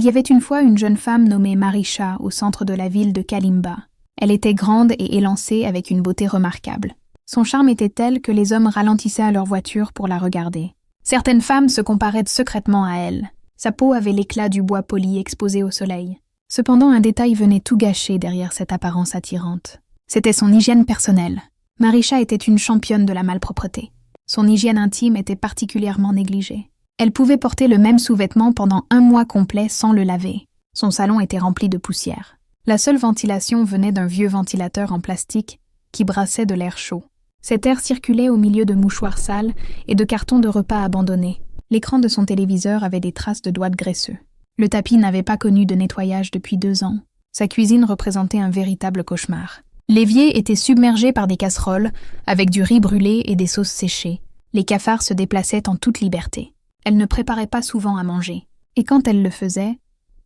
y avait une fois une jeune femme nommée Marisha au centre de la ville de Kalimba. Elle était grande et élancée avec une beauté remarquable. Son charme était tel que les hommes ralentissaient à leur voiture pour la regarder. Certaines femmes se comparaient secrètement à elle. Sa peau avait l'éclat du bois poli exposé au soleil. Cependant, un détail venait tout gâcher derrière cette apparence attirante. C'était son hygiène personnelle. Marisha était une championne de la malpropreté. Son hygiène intime était particulièrement négligée. Elle pouvait porter le même sous-vêtement pendant 1 mois complet sans le laver. Son salon était rempli de poussière. La seule ventilation venait d'un vieux ventilateur en plastique qui brassait de l'air chaud. Cet air circulait au milieu de mouchoirs sales et de cartons de repas abandonnés. L'écran de son téléviseur avait des traces de doigts graisseux. Le tapis n'avait pas connu de nettoyage depuis 2 ans. Sa cuisine représentait un véritable cauchemar. L'évier était submergé par des casseroles, avec du riz brûlé et des sauces séchées. Les cafards se déplaçaient en toute liberté. Elle ne préparait pas souvent à manger. Et quand elle le faisait,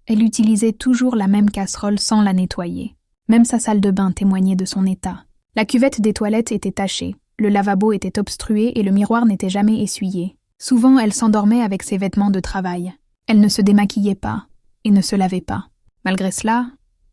elle utilisait toujours la même casserole sans la nettoyer. Même sa salle de bain témoignait de son état. La cuvette des toilettes était tachée, le lavabo était obstrué et le miroir n'était jamais essuyé. Souvent, elle s'endormait avec ses vêtements de travail. Elle ne se démaquillait pas et ne se lavait pas. Malgré cela,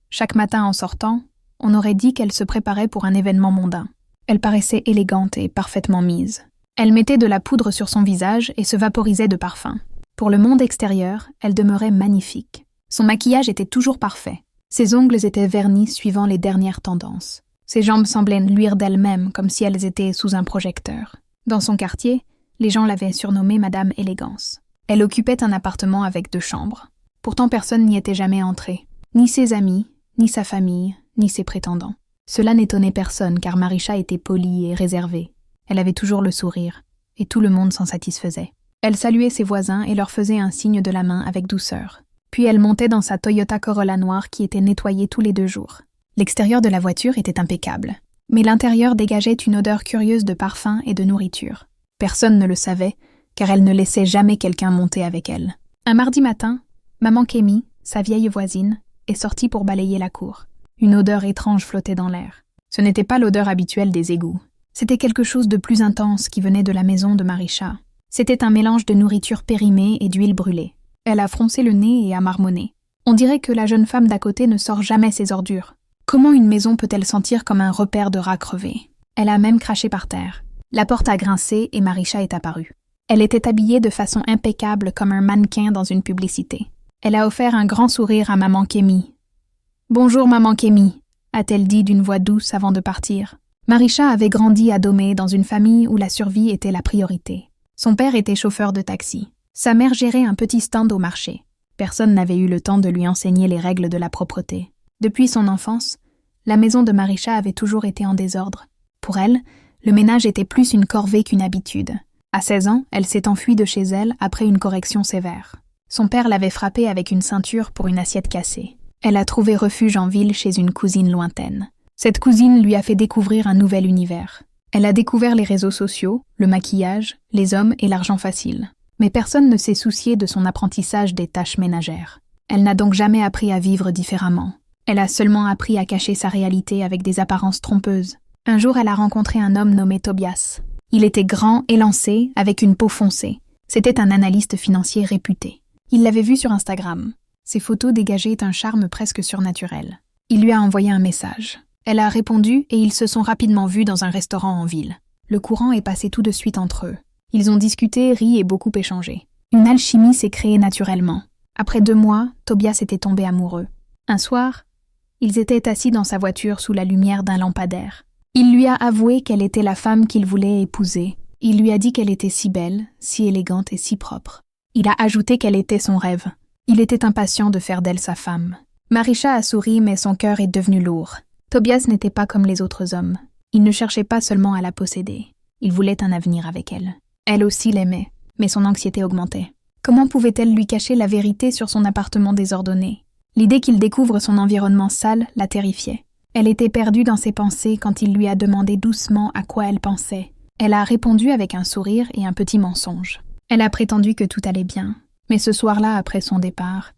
chaque matin en sortant, on aurait dit qu'elle se préparait pour un événement mondain. Elle paraissait élégante et parfaitement mise. Elle mettait de la poudre sur son visage et se vaporisait de parfum. Pour le monde extérieur, elle demeurait magnifique. Son maquillage était toujours parfait. Ses ongles étaient vernis suivant les dernières tendances. Ses jambes semblaient luire d'elles-mêmes comme si elles étaient sous un projecteur. Dans son quartier, les gens l'avaient surnommée Madame Élégance. Elle occupait un appartement avec 2 chambres. Pourtant personne n'y était jamais entré. Ni ses amis, ni sa famille, ni ses prétendants. Cela n'étonnait personne car Marisha était polie et réservée. Elle avait toujours le sourire, et tout le monde s'en satisfaisait. Elle saluait ses voisins et leur faisait un signe de la main avec douceur. Puis elle montait dans sa Toyota Corolla noire qui était nettoyée tous les 2 jours. L'extérieur de la voiture était impeccable, mais l'intérieur dégageait une odeur curieuse de parfum et de nourriture. Personne ne le savait, car elle ne laissait jamais quelqu'un monter avec elle. Un mardi matin, maman Kémy, sa vieille voisine, est sortie pour balayer la cour. Une odeur étrange flottait dans l'air. Ce n'était pas l'odeur habituelle des égouts. C'était quelque chose de plus intense qui venait de la maison de Marisha. C'était un mélange de nourriture périmée et d'huile brûlée. Elle a froncé le nez et a marmonné. On dirait que la jeune femme d'à côté ne sort jamais ses ordures. Comment une maison peut-elle sentir comme un repère de rats crevés? Elle a même craché par terre. La porte a grincé et Marisha est apparue. Elle était habillée de façon impeccable comme un mannequin dans une publicité. Elle a offert un grand sourire à maman Kémy. « Bonjour maman Kémy », a-t-elle dit d'une voix douce avant de partir. Marisha avait grandi à Domé dans une famille où la survie était la priorité. Son père était chauffeur de taxi. Sa mère gérait un petit stand au marché. Personne n'avait eu le temps de lui enseigner les règles de la propreté. Depuis son enfance, la maison de Marisha avait toujours été en désordre. Pour elle, le ménage était plus une corvée qu'une habitude. À 16 ans, elle s'est enfuie de chez elle après une correction sévère. Son père l'avait frappée avec une ceinture pour une assiette cassée. Elle a trouvé refuge en ville chez une cousine lointaine. Cette cousine lui a fait découvrir un nouvel univers. Elle a découvert les réseaux sociaux, le maquillage, les hommes et l'argent facile. Mais personne ne s'est soucié de son apprentissage des tâches ménagères. Elle n'a donc jamais appris à vivre différemment. Elle a seulement appris à cacher sa réalité avec des apparences trompeuses. Un jour, elle a rencontré un homme nommé Tobias. Il était grand, élancé, avec une peau foncée. C'était un analyste financier réputé. Il l'avait vu sur Instagram. Ses photos dégageaient un charme presque surnaturel. Il lui a envoyé un message. Elle a répondu et ils se sont rapidement vus dans un restaurant en ville. Le courant est passé tout de suite entre eux. Ils ont discuté, ri et beaucoup échangé. Une alchimie s'est créée naturellement. Après 2 mois, Tobias était tombé amoureux. Un soir, ils étaient assis dans sa voiture sous la lumière d'un lampadaire. Il lui a avoué qu'elle était la femme qu'il voulait épouser. Il lui a dit qu'elle était si belle, si élégante et si propre. Il a ajouté qu'elle était son rêve. Il était impatient de faire d'elle sa femme. Marisha a souri mais son cœur est devenu lourd. Tobias n'était pas comme les autres hommes. Il ne cherchait pas seulement à la posséder. Il voulait un avenir avec elle. Elle aussi l'aimait, mais son anxiété augmentait. Comment pouvait-elle lui cacher la vérité sur son appartement désordonné? L'idée qu'il découvre son environnement sale la terrifiait. Elle était perdue dans ses pensées quand il lui a demandé doucement à quoi elle pensait. Elle a répondu avec un sourire et un petit mensonge. Elle a prétendu que tout allait bien, mais ce soir-là, après son départ,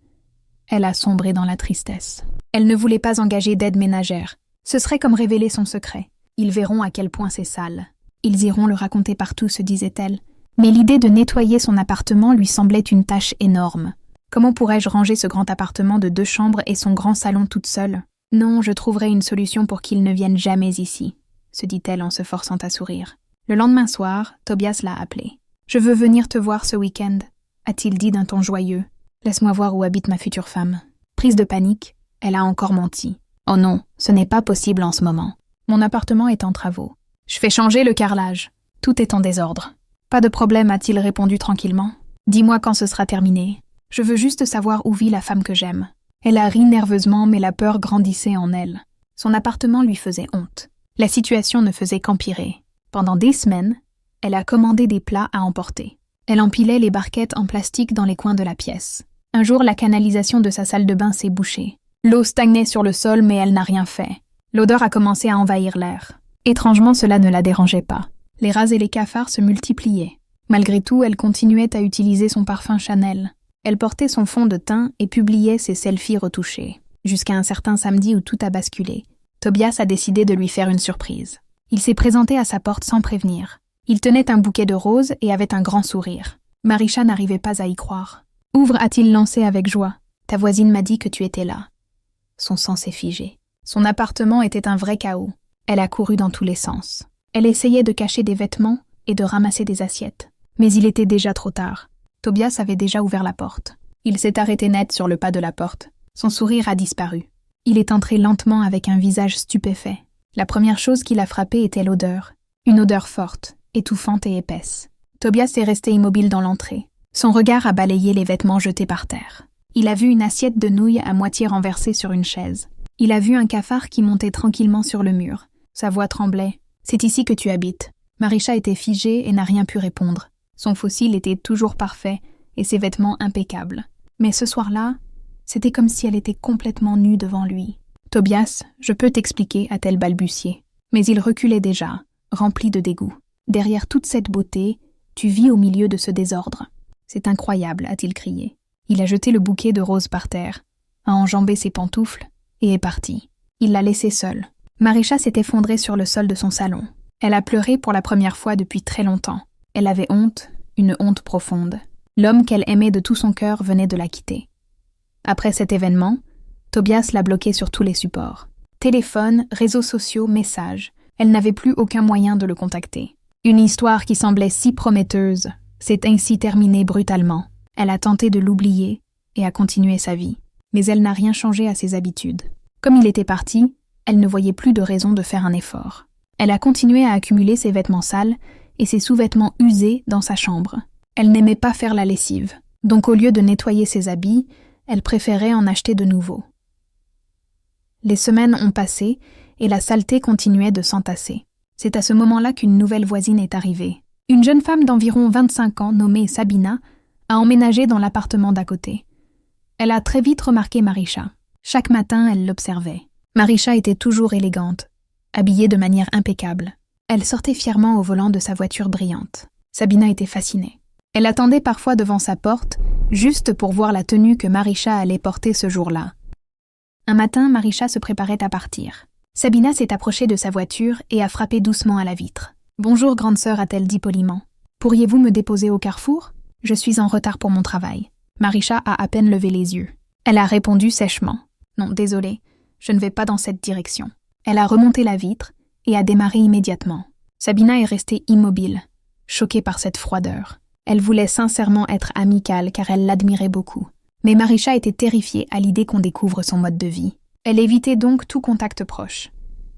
elle a sombré dans la tristesse. Elle ne voulait pas engager d'aide ménagère. Ce serait comme révéler son secret. Ils verront à quel point c'est sale. Ils iront le raconter partout, se disait-elle. Mais l'idée de nettoyer son appartement lui semblait une tâche énorme. Comment pourrais-je ranger ce grand appartement de 2 chambres et son grand salon toute seule? Non, je trouverai une solution pour qu'il ne vienne jamais ici, se dit-elle en se forçant à sourire. Le lendemain soir, Tobias l'a appelée. « Je veux venir te voir ce week-end », a-t-il dit d'un ton joyeux. « Laisse-moi voir où habite ma future femme. » Prise de panique, elle a encore menti. « Oh non, ce n'est pas possible en ce moment. Mon appartement est en travaux. Je fais changer le carrelage. Tout est en désordre. »« Pas de problème, a-t-il répondu tranquillement. « Dis-moi quand ce sera terminé. Je veux juste savoir où vit la femme que j'aime. » Elle a ri nerveusement, mais la peur grandissait en elle. Son appartement lui faisait honte. La situation ne faisait qu'empirer. Pendant des semaines, elle a commandé des plats à emporter. Elle empilait les barquettes en plastique dans les coins de la pièce. Un jour, la canalisation de sa salle de bain s'est bouchée. L'eau stagnait sur le sol, mais elle n'a rien fait. L'odeur a commencé à envahir l'air. Étrangement, cela ne la dérangeait pas. Les rats et les cafards se multipliaient. Malgré tout, elle continuait à utiliser son parfum Chanel. Elle portait son fond de teint et publiait ses selfies retouchés. Jusqu'à un certain samedi où tout a basculé. Tobias a décidé de lui faire une surprise. Il s'est présenté à sa porte sans prévenir. Il tenait un bouquet de roses et avait un grand sourire. Marisha n'arrivait pas à y croire. « Ouvre » a-t-il lancé avec joie. « Ta voisine m'a dit que tu étais là. » Son sang s'est figé. Son appartement était un vrai chaos. Elle a couru dans tous les sens. Elle essayait de cacher des vêtements et de ramasser des assiettes. Mais il était déjà trop tard. Tobias avait déjà ouvert la porte. Il s'est arrêté net sur le pas de la porte. Son sourire a disparu. Il est entré lentement avec un visage stupéfait. La première chose qui l'a frappé était l'odeur. Une odeur forte, étouffante et épaisse. Tobias est resté immobile dans l'entrée. Son regard a balayé les vêtements jetés par terre. Il a vu une assiette de nouilles à moitié renversée sur une chaise. Il a vu un cafard qui montait tranquillement sur le mur. Sa voix tremblait. « C'est ici que tu habites. » Marisha était figée et n'a rien pu répondre. Son fossile était toujours parfait et ses vêtements impeccables. Mais ce soir-là, c'était comme si elle était complètement nue devant lui. « Tobias, je peux t'expliquer » a-t-elle balbutié. Mais il reculait déjà, rempli de dégoût. « Derrière toute cette beauté, tu vis au milieu de ce désordre. »« C'est incroyable » a-t-il crié. Il a jeté le bouquet de roses par terre, a enjambé ses pantoufles et est parti. Il l'a laissée seule. Marisha s'est effondrée sur le sol de son salon. Elle a pleuré pour la première fois depuis très longtemps. Elle avait honte, une honte profonde. L'homme qu'elle aimait de tout son cœur venait de la quitter. Après cet événement, Tobias l'a bloquée sur tous les supports. Téléphone, réseaux sociaux, messages. Elle n'avait plus aucun moyen de le contacter. Une histoire qui semblait si prometteuse s'est ainsi terminée brutalement. Elle a tenté de l'oublier et a continué sa vie. Mais elle n'a rien changé à ses habitudes. Comme il était parti, elle ne voyait plus de raison de faire un effort. Elle a continué à accumuler ses vêtements sales et ses sous-vêtements usés dans sa chambre. Elle n'aimait pas faire la lessive. Donc au lieu de nettoyer ses habits, elle préférait en acheter de nouveaux. Les semaines ont passé et la saleté continuait de s'entasser. C'est à ce moment-là qu'une nouvelle voisine est arrivée. Une jeune femme d'environ 25 ans, nommée Sabina, a emménagé dans l'appartement d'à côté. Elle a très vite remarqué Marisha. Chaque matin, elle l'observait. Marisha était toujours élégante, habillée de manière impeccable. Elle sortait fièrement au volant de sa voiture brillante. Sabina était fascinée. Elle attendait parfois devant sa porte, juste pour voir la tenue que Marisha allait porter ce jour-là. Un matin, Marisha se préparait à partir. Sabina s'est approchée de sa voiture et a frappé doucement à la vitre. « Bonjour, grande sœur » a-t-elle dit poliment. « Pourriez-vous me déposer au carrefour ? Je suis en retard pour mon travail. » Marisha a à peine levé les yeux. Elle a répondu sèchement. « Non, désolée, je ne vais pas dans cette direction. » Elle a remonté la vitre et a démarré immédiatement. Sabina est restée immobile, choquée par cette froideur. Elle voulait sincèrement être amicale car elle l'admirait beaucoup. Mais Marisha était terrifiée à l'idée qu'on découvre son mode de vie. Elle évitait donc tout contact proche.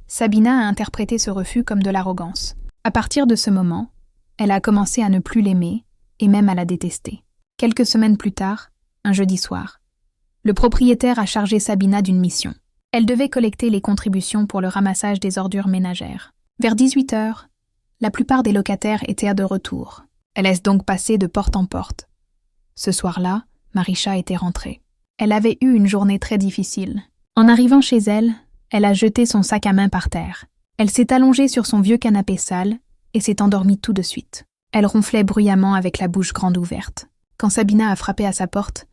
Sabina a interprété ce refus comme de l'arrogance. À partir de ce moment, elle a commencé à ne plus l'aimer et même à la détester. Quelques semaines plus tard, un jeudi soir, le propriétaire a chargé Sabina d'une mission. Elle devait collecter les contributions pour le ramassage des ordures ménagères. Vers 18h, la plupart des locataires étaient de retour. Elle laisse donc passer de porte en porte. Ce soir-là, Marisha était rentrée. Elle avait eu une journée très difficile. En arrivant chez elle, elle a jeté son sac à main par terre. Elle s'est allongée sur son vieux canapé sale et s'est endormie tout de suite. Elle ronflait bruyamment avec la bouche grande ouverte. Quand Sabina a frappé à sa porte,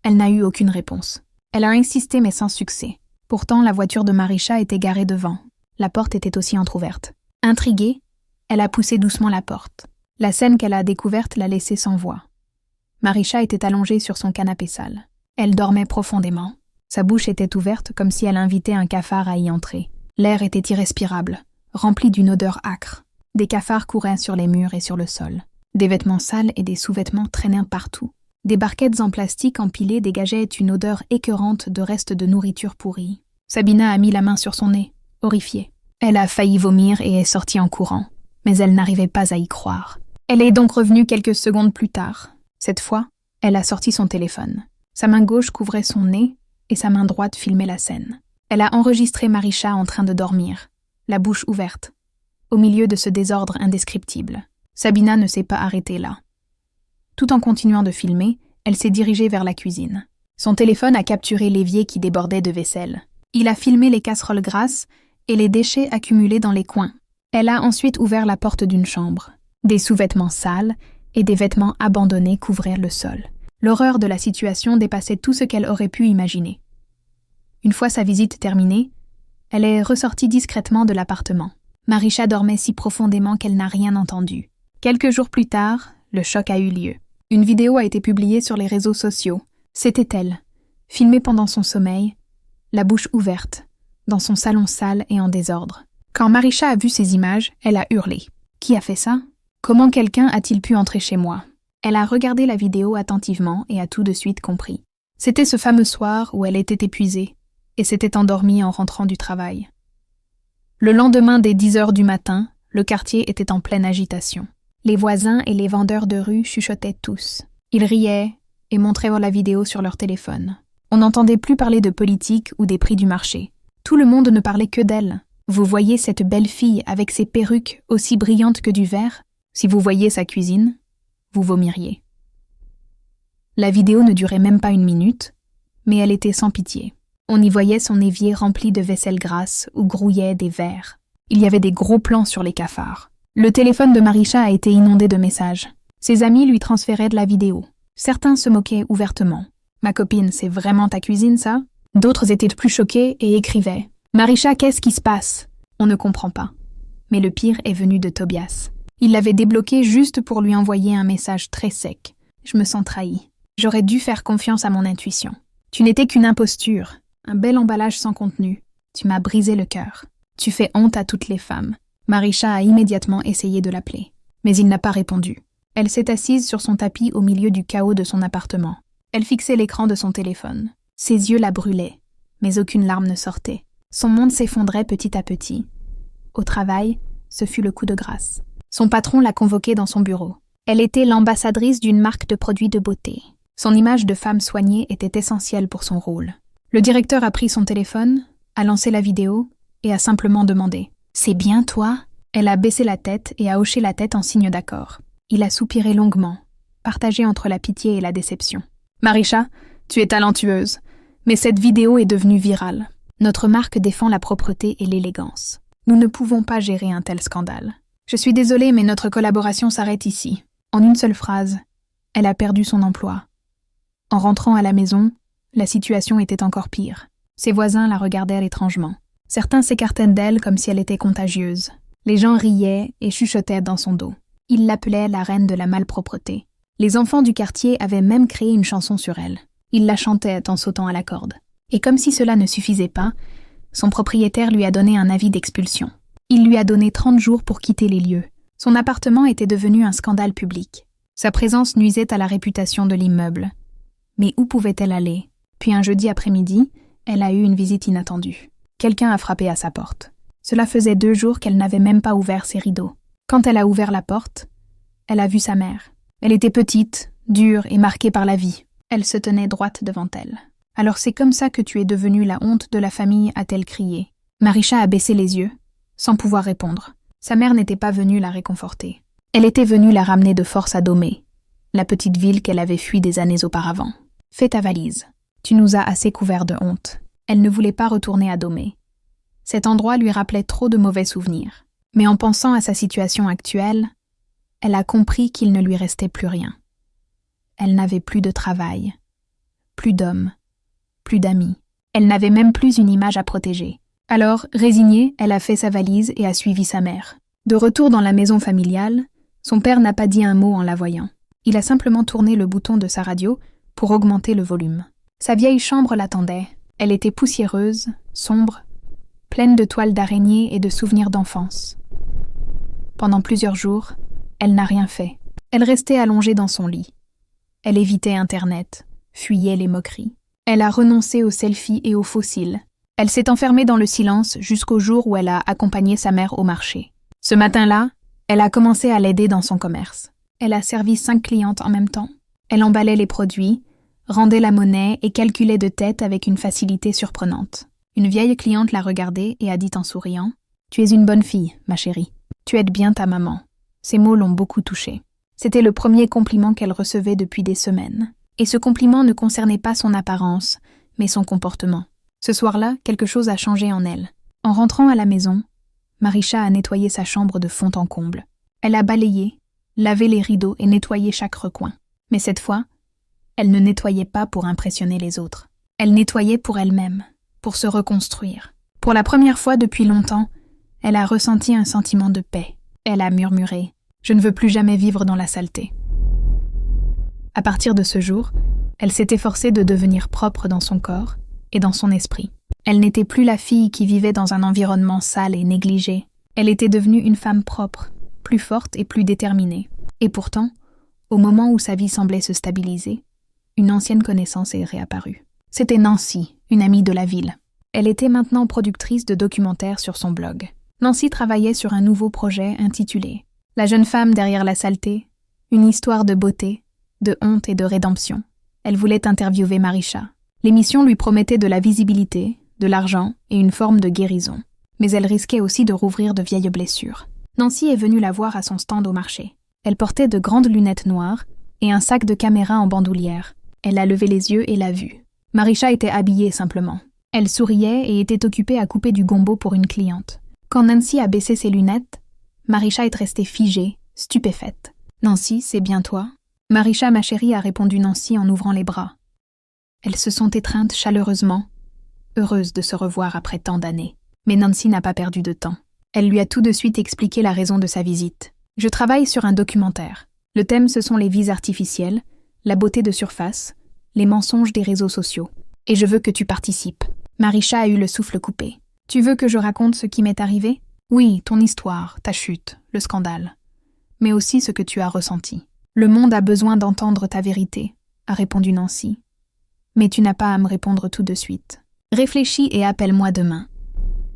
elle n'a eu aucune réponse. Elle a insisté mais sans succès. Pourtant, la voiture de Marisha était garée devant. La porte était aussi entr'ouverte. Intriguée, elle a poussé doucement la porte. La scène qu'elle a découverte l'a laissée sans voix. Marisha était allongée sur son canapé sale. Elle dormait profondément. Sa bouche était ouverte comme si elle invitait un cafard à y entrer. L'air était irrespirable, rempli d'une odeur âcre. Des cafards couraient sur les murs et sur le sol. Des vêtements sales et des sous-vêtements traînaient partout. Des barquettes en plastique empilées dégageaient une odeur écœurante de restes de nourriture pourrie. Sabina a mis la main sur son nez, horrifiée. Elle a failli vomir et est sortie en courant, mais elle n'arrivait pas à y croire. Elle est donc revenue quelques secondes plus tard. Cette fois, elle a sorti son téléphone. Sa main gauche couvrait son nez et sa main droite filmait la scène. Elle a enregistré Marisha en train de dormir, la bouche ouverte, au milieu de ce désordre indescriptible. Sabina ne s'est pas arrêtée là. Tout en continuant de filmer, elle s'est dirigée vers la cuisine. Son téléphone a capturé l'évier qui débordait de vaisselle. Il a filmé les casseroles grasses et les déchets accumulés dans les coins. Elle a ensuite ouvert la porte d'une chambre. Des sous-vêtements sales et des vêtements abandonnés couvraient le sol. L'horreur de la situation dépassait tout ce qu'elle aurait pu imaginer. Une fois sa visite terminée, elle est ressortie discrètement de l'appartement. Marisha dormait si profondément qu'elle n'a rien entendu. Quelques jours plus tard, le choc a eu lieu. Une vidéo a été publiée sur les réseaux sociaux. C'était elle, filmée pendant son sommeil, la bouche ouverte, dans son salon sale et en désordre. Quand Marisha a vu ces images, elle a hurlé. « Qui a fait ça? Comment quelqu'un a-t-il pu entrer chez moi ?» Elle a regardé la vidéo attentivement et a tout de suite compris. C'était ce fameux soir où elle était épuisée et s'était endormie en rentrant du travail. Le lendemain dès 10 heures du matin, le quartier était en pleine agitation. Les voisins et les vendeurs de rue chuchotaient tous. Ils riaient et montraient la vidéo sur leur téléphone. On n'entendait plus parler de politique ou des prix du marché. Tout le monde ne parlait que d'elle. Vous voyez cette belle fille avec ses perruques aussi brillantes que du verre? Si vous voyiez sa cuisine, vous vomiriez. La vidéo ne durait même pas 1 minute, mais elle était sans pitié. On y voyait son évier rempli de vaisselle grasse où grouillaient des vers. Il y avait des gros plans sur les cafards. Le téléphone de Marisha a été inondé de messages. Ses amis lui transféraient de la vidéo. Certains se moquaient ouvertement. « Ma copine, c'est vraiment ta cuisine, ça ?» D'autres étaient plus choqués et écrivaient « Marisha, qu'est-ce qui se passe ?» On ne comprend pas. Mais le pire est venu de Tobias. Il l'avait débloqué juste pour lui envoyer un message très sec. « Je me sens trahi. J'aurais dû faire confiance à mon intuition. Tu n'étais qu'une imposture, un bel emballage sans contenu. Tu m'as brisé le cœur. Tu fais honte à toutes les femmes. » Marisha a immédiatement essayé de l'appeler. Mais il n'a pas répondu. Elle s'est assise sur son tapis au milieu du chaos de son appartement. Elle fixait l'écran de son téléphone. Ses yeux la brûlaient, mais aucune larme ne sortait. Son monde s'effondrait petit à petit. Au travail, ce fut le coup de grâce. Son patron l'a convoquée dans son bureau. Elle était l'ambassadrice d'une marque de produits de beauté. Son image de femme soignée était essentielle pour son rôle. Le directeur a pris son téléphone, a lancé la vidéo et a simplement demandé « C'est bien toi ?» Elle a baissé la tête et a hoché la tête en signe d'accord. Il a soupiré longuement, partagé entre la pitié et la déception. « Marisha, tu es talentueuse, mais cette vidéo est devenue virale. Notre marque défend la propreté et l'élégance. Nous ne pouvons pas gérer un tel scandale. Je suis désolée, mais notre collaboration s'arrête ici. » En une seule phrase, elle a perdu son emploi. En rentrant à la maison, la situation était encore pire. Ses voisins la regardaient étrangement. Certains s'écartaient d'elle comme si elle était contagieuse. Les gens riaient et chuchotaient dans son dos. Ils l'appelaient la reine de la malpropreté. Les enfants du quartier avaient même créé une chanson sur elle. Ils la chantaient en sautant à la corde. Et comme si cela ne suffisait pas, son propriétaire lui a donné un avis d'expulsion. Il lui a donné 30 jours pour quitter les lieux. Son appartement était devenu un scandale public. Sa présence nuisait à la réputation de l'immeuble. Mais où pouvait-elle aller? Puis un jeudi après-midi, elle a eu une visite inattendue. Quelqu'un a frappé à sa porte. Cela faisait 2 jours qu'elle n'avait même pas ouvert ses rideaux. Quand elle a ouvert la porte, elle a vu sa mère. Elle était petite, dure et marquée par la vie. Elle se tenait droite devant elle. « Alors c'est comme ça que tu es devenue la honte de la famille » a-t-elle crié. Marisha a baissé les yeux, sans pouvoir répondre. Sa mère n'était pas venue la réconforter. Elle était venue la ramener de force à Domé, la petite ville qu'elle avait fui des années auparavant. « Fais ta valise. Tu nous as assez couverts de honte. » Elle ne voulait pas retourner à Domé. Cet endroit lui rappelait trop de mauvais souvenirs. Mais en pensant à sa situation actuelle, elle a compris qu'il ne lui restait plus rien. Elle n'avait plus de travail, plus d'hommes, plus d'amis. Elle n'avait même plus une image à protéger. Alors, résignée, elle a fait sa valise et a suivi sa mère. De retour dans la maison familiale, son père n'a pas dit un mot en la voyant. Il a simplement tourné le bouton de sa radio pour augmenter le volume. Sa vieille chambre l'attendait. Elle était poussiéreuse, sombre, pleine de toiles d'araignées et de souvenirs d'enfance. Pendant plusieurs jours, elle n'a rien fait. Elle restait allongée dans son lit. Elle évitait Internet, fuyait les moqueries. Elle a renoncé aux selfies et aux fossiles. Elle s'est enfermée dans le silence jusqu'au jour où elle a accompagné sa mère au marché. Ce matin-là, elle a commencé à l'aider dans son commerce. Elle a servi 5 clientes en même temps. Elle emballait les produits, rendait la monnaie et calculait de tête avec une facilité surprenante. Une vieille cliente l'a regardée et a dit en souriant « Tu es une bonne fille, ma chérie. Tu aides bien ta maman. » Ces mots l'ont beaucoup touchée. C'était le premier compliment qu'elle recevait depuis des semaines. Et ce compliment ne concernait pas son apparence, mais son comportement. Ce soir-là, quelque chose a changé en elle. En rentrant à la maison, Marisha a nettoyé sa chambre de fond en comble. Elle a balayé, lavé les rideaux et nettoyé chaque recoin. Mais cette fois, elle ne nettoyait pas pour impressionner les autres. Elle nettoyait pour elle-même, pour se reconstruire. Pour la première fois depuis longtemps, elle a ressenti un sentiment de paix. Elle a murmuré « Je ne veux plus jamais vivre dans la saleté ». À partir de ce jour, elle s'est efforcée de devenir propre dans son corps et dans son esprit. Elle n'était plus la fille qui vivait dans un environnement sale et négligé. Elle était devenue une femme propre, plus forte et plus déterminée. Et pourtant, au moment où sa vie semblait se stabiliser, une ancienne connaissance est réapparue. C'était Nancy, une amie de la ville. Elle était maintenant productrice de documentaires sur son blog. Nancy travaillait sur un nouveau projet intitulé « La jeune femme derrière la saleté, une histoire de beauté, de honte et de rédemption ». Elle voulait interviewer Marisha. L'émission lui promettait de la visibilité, de l'argent et une forme de guérison. Mais elle risquait aussi de rouvrir de vieilles blessures. Nancy est venue la voir à son stand au marché. Elle portait de grandes lunettes noires et un sac de caméra en bandoulière. Elle a levé les yeux et l'a vue. Marisha était habillée simplement. Elle souriait et était occupée à couper du gombo pour une cliente. Quand Nancy a baissé ses lunettes, Marisha est restée figée, stupéfaite. « Nancy, c'est bien toi ?» Marisha, ma chérie, a répondu Nancy en ouvrant les bras. Elles se sont étreintes chaleureusement, heureuses de se revoir après tant d'années. Mais Nancy n'a pas perdu de temps. Elle lui a tout de suite expliqué la raison de sa visite. « Je travaille sur un documentaire. Le thème, ce sont les vies artificielles, la beauté de surface, les mensonges des réseaux sociaux. Et je veux que tu participes. » Marisha a eu le souffle coupé. « Tu veux que je raconte ce qui m'est arrivé ? Oui, ton histoire, ta chute, le scandale. Mais aussi ce que tu as ressenti. Le monde a besoin d'entendre ta vérité, » a répondu Nancy. « Mais tu n'as pas à me répondre tout de suite. Réfléchis et appelle-moi demain. »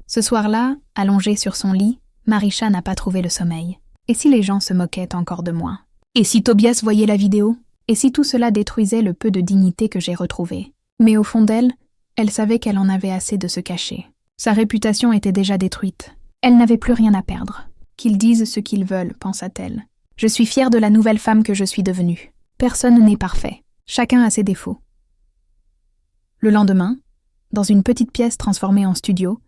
Ce soir-là, allongée sur son lit, Marisha n'a pas trouvé le sommeil. Et si les gens se moquaient encore de moi ? Et si Tobias voyait la vidéo ? Et si tout cela détruisait le peu de dignité que j'ai retrouvé ? Mais au fond d'elle, elle savait qu'elle en avait assez de se cacher. Sa réputation était déjà détruite. Elle n'avait plus rien à perdre. Qu'ils disent ce qu'ils veulent, pensa-t-elle. Je suis fière de la nouvelle femme que je suis devenue. Personne n'est parfait. Chacun a ses défauts. Le lendemain, dans une petite pièce transformée en studio,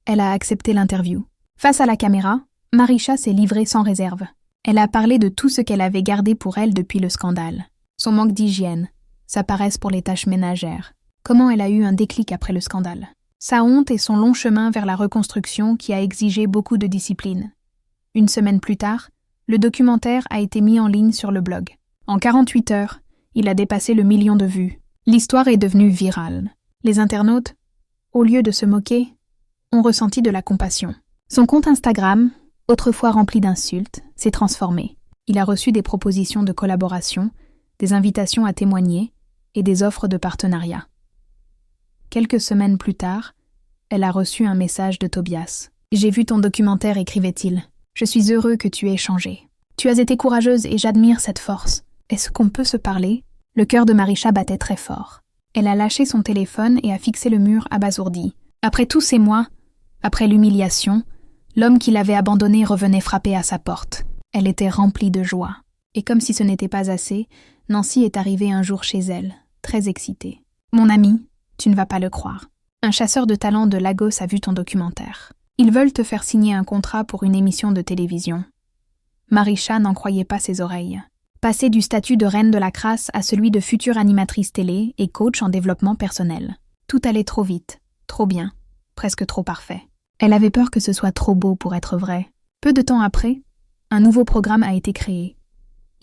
elle a accepté l'interview. Face à la caméra, Marisha s'est livrée sans réserve. Elle a parlé de tout ce qu'elle avait gardé pour elle depuis le scandale. Son manque d'hygiène, sa paresse pour les tâches ménagères, comment elle a eu un déclic après le scandale. Sa honte et son long chemin vers la reconstruction qui a exigé beaucoup de discipline. Une semaine plus tard, le documentaire a été mis en ligne sur le blog. En 48 heures, il a dépassé le 1 million de vues. L'histoire est devenue virale. Les internautes, au lieu de se moquer, ont ressenti de la compassion. Son compte Instagram, autrefois rempli d'insultes, s'est transformé. Il a reçu des propositions de collaboration, des invitations à témoigner et des offres de partenariat. Quelques semaines plus tard, elle a reçu un message de Tobias. « J'ai vu ton documentaire », écrivait-il. « Je suis heureux que tu aies changé. Tu as été courageuse et j'admire cette force. Est-ce qu'on peut se parler ?» Le cœur de Marisha battait très fort. Elle a lâché son téléphone et a fixé le mur abasourdi. Après tous ces mois, après l'humiliation, l'homme qui l'avait abandonnée revenait frapper à sa porte. Elle était remplie de joie. Et comme si ce n'était pas assez, Nancy est arrivée un jour chez elle, très excitée. « Mon ami, tu ne vas pas le croire. Un chasseur de talent de Lagos a vu ton documentaire. Ils veulent te faire signer un contrat pour une émission de télévision. » Marisha n'en croyait pas ses oreilles. Passer du statut de reine de la crasse à celui de future animatrice télé et coach en développement personnel. Tout allait trop vite, trop bien, presque trop parfait. Elle avait peur que ce soit trop beau pour être vrai. Peu de temps après, un nouveau programme a été créé.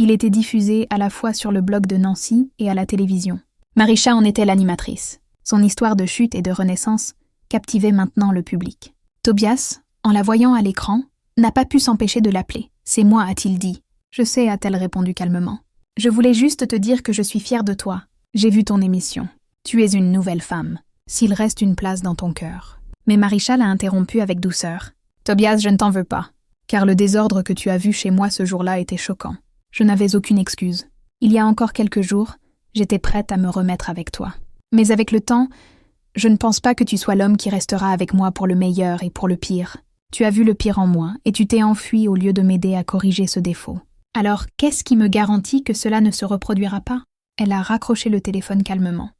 Il était diffusé à la fois sur le blog de Nancy et à la télévision. Marisha en était l'animatrice. Son histoire de chute et de renaissance captivait maintenant le public. Tobias, en la voyant à l'écran, n'a pas pu s'empêcher de l'appeler. « C'est moi », a-t-il dit. « Je sais », a-t-elle répondu calmement. « Je voulais juste te dire que je suis fière de toi. J'ai vu ton émission. Tu es une nouvelle femme, s'il reste une place dans ton cœur. » Mais Marisha l'a interrompu avec douceur. « Tobias, je ne t'en veux pas, car le désordre que tu as vu chez moi ce jour-là était choquant. Je n'avais aucune excuse. Il y a encore quelques jours, j'étais prête à me remettre avec toi. Mais avec le temps, je ne pense pas que tu sois l'homme qui restera avec moi pour le meilleur et pour le pire. Tu as vu le pire en moi et tu t'es enfui au lieu de m'aider à corriger ce défaut. Alors, qu'est-ce qui me garantit que cela ne se reproduira pas ?» Elle a raccroché le téléphone calmement.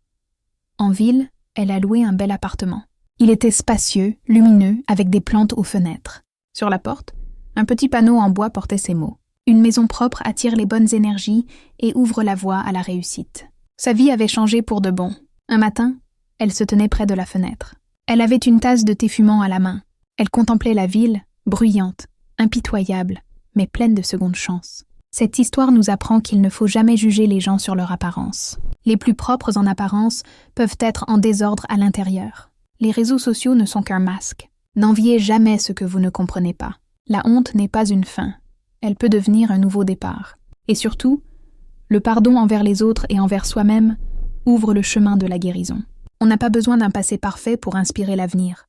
En ville, elle a loué un bel appartement. Il était spacieux, lumineux, avec des plantes aux fenêtres. Sur la porte, un petit panneau en bois portait ces mots. « Une maison propre attire les bonnes énergies et ouvre la voie à la réussite. » Sa vie avait changé pour de bon. Un matin, elle se tenait près de la fenêtre. Elle avait une tasse de thé fumant à la main. Elle contemplait la ville, bruyante, impitoyable, mais pleine de secondes chances. Cette histoire nous apprend qu'il ne faut jamais juger les gens sur leur apparence. Les plus propres en apparence peuvent être en désordre à l'intérieur. Les réseaux sociaux ne sont qu'un masque. N'enviez jamais ce que vous ne comprenez pas. La honte n'est pas une fin. Elle peut devenir un nouveau départ. Et surtout, le pardon envers les autres et envers soi-même ouvre le chemin de la guérison. On n'a pas besoin d'un passé parfait pour inspirer l'avenir.